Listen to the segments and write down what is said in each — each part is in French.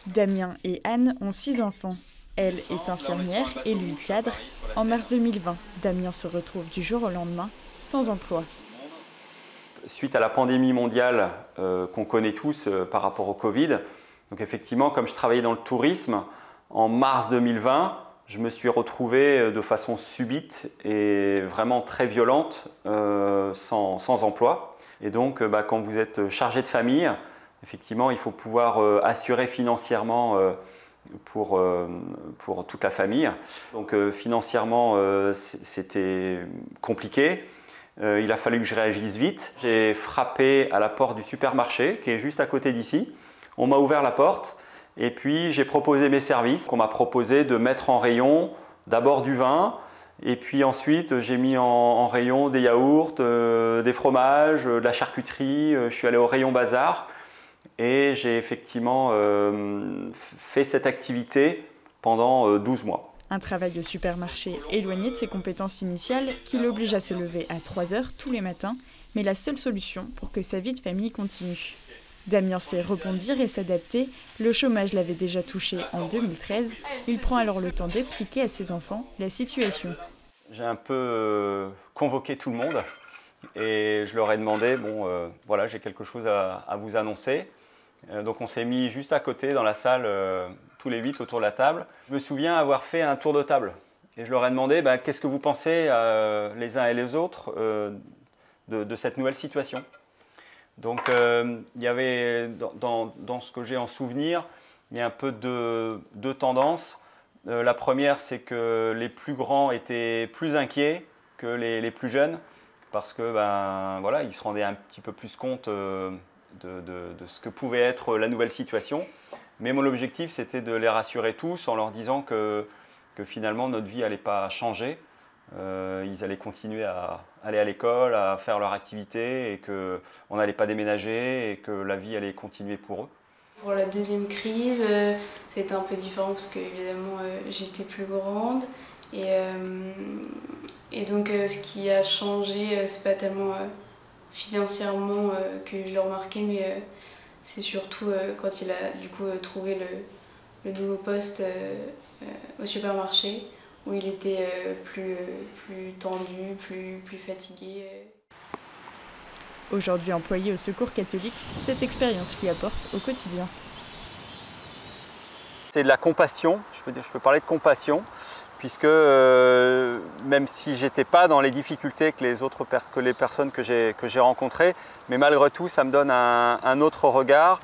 Damien et Anne ont 6 enfants. Elle est infirmière et lui cadre. En mars 2020, Damien se retrouve du jour au lendemain sans emploi. Suite à la pandémie mondiale qu'on connaît tous par rapport au Covid, donc effectivement, comme je travaillais dans le tourisme, en mars 2020, je me suis retrouvé de façon subite et vraiment très violente sans emploi. Et donc, quand vous êtes chargé de famille, effectivement, il faut pouvoir assurer financièrement pour toute la famille. Donc financièrement, c'était compliqué. Il a fallu que je réagisse vite. J'ai frappé à la porte du supermarché qui est juste à côté d'ici. On m'a ouvert la porte et puis j'ai proposé mes services. On m'a proposé de mettre en rayon d'abord du vin et puis ensuite j'ai mis en rayon des yaourts, des fromages, de la charcuterie. Je suis allé au rayon bazar et j'ai effectivement fait cette activité pendant 12 mois. Un travail de supermarché éloigné de ses compétences initiales qui l'oblige à se lever à 3 heures tous les matins, mais la seule solution pour que sa vie de famille continue. Damien sait rebondir et s'adapter. Le chômage l'avait déjà touché en 2013. Il prend alors le temps d'expliquer à ses enfants la situation. J'ai un peu convoqué tout le monde et je leur ai demandé, voilà, j'ai quelque chose à vous annoncer. Donc on s'est mis juste à côté dans la salle, tous les 8 autour de la table. Je me souviens avoir fait un tour de table et je leur ai demandé qu'est-ce que vous pensez les uns et les autres de cette nouvelle situation. Donc il y avait dans ce que j'ai en souvenir, il y a un peu deux tendances. La première, c'est que les plus grands étaient plus inquiets que les plus jeunes parce que voilà, ils se rendaient un petit peu plus compte de ce que pouvait être la nouvelle situation. Mais mon objectif, c'était de les rassurer tous en leur disant que finalement, notre vie n'allait pas changer. Ils allaient continuer à aller à l'école, à faire leur activité et qu'on n'allait pas déménager et que la vie allait continuer pour eux. Pour la deuxième crise, c'était un peu différent parce que évidemment j'étais plus grande et donc ce qui a changé, c'est pas tellement financièrement que je l'ai remarqué, mais c'est surtout quand il a du coup trouvé le nouveau poste au supermarché où il était plus tendu, plus fatigué. Aujourd'hui employé au Secours catholique, cette expérience lui apporte au quotidien. C'est de la compassion, je peux parler de compassion, puisque même si je n'étais pas dans les difficultés que les personnes que j'ai rencontrées, mais malgré tout, ça me donne un autre regard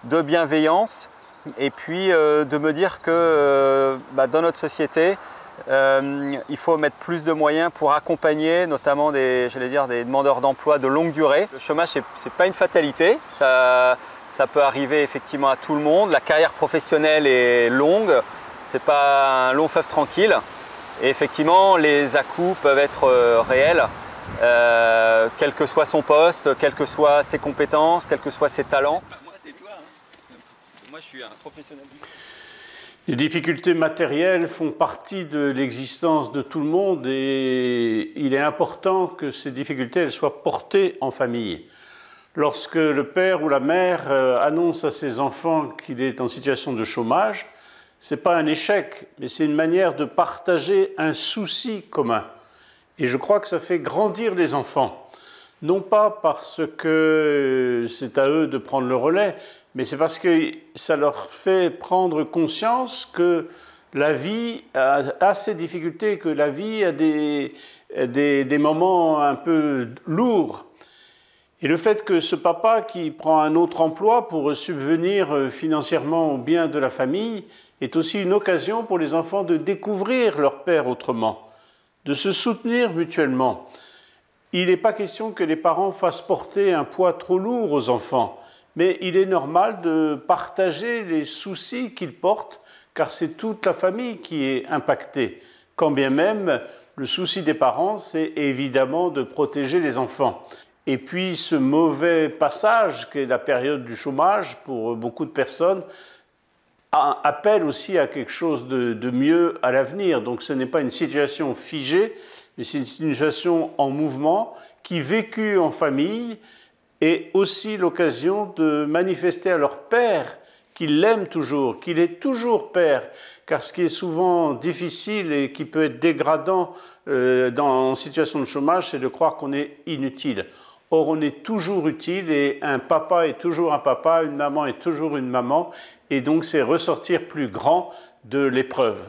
de bienveillance et puis de me dire que dans notre société, il faut mettre plus de moyens pour accompagner notamment des demandeurs d'emploi de longue durée. Le chômage, ce n'est pas une fatalité, ça peut arriver effectivement à tout le monde. La carrière professionnelle est longue, ce n'est pas un long fleuve tranquille. Et effectivement, les à-coups peuvent être réels, quel que soit son poste, quelles que soient ses compétences, quels que soient ses talents. Moi, c'est toi, hein. Moi, je suis un professionnel. Les difficultés matérielles font partie de l'existence de tout le monde et il est important que ces difficultés elles soient portées en famille. Lorsque le père ou la mère annonce à ses enfants qu'il est en situation de chômage, ce n'est pas un échec, mais c'est une manière de partager un souci commun. Et je crois que ça fait grandir les enfants. Non pas parce que c'est à eux de prendre le relais, mais c'est parce que ça leur fait prendre conscience que la vie a ses difficultés, que la vie a des moments un peu lourds. Et le fait que ce papa qui prend un autre emploi pour subvenir financièrement au bien de la famille est aussi une occasion pour les enfants de découvrir leur père autrement, de se soutenir mutuellement. Il n'est pas question que les parents fassent porter un poids trop lourd aux enfants, mais il est normal de partager les soucis qu'ils portent, car c'est toute la famille qui est impactée. Quand bien même, le souci des parents, c'est évidemment de protéger les enfants. Et puis ce mauvais passage, qui est la période du chômage pour beaucoup de personnes, appelle aussi à quelque chose de mieux à l'avenir. Donc ce n'est pas une situation figée, mais c'est une situation en mouvement qui, vécue en famille, est aussi l'occasion de manifester à leur père qu'il l'aime toujours, qu'il est toujours père, car ce qui est souvent difficile et qui peut être dégradant en situation de chômage, c'est de croire qu'on est inutile. Or, on est toujours utile et un papa est toujours un papa, une maman est toujours une maman, et donc c'est ressortir plus grand de l'épreuve.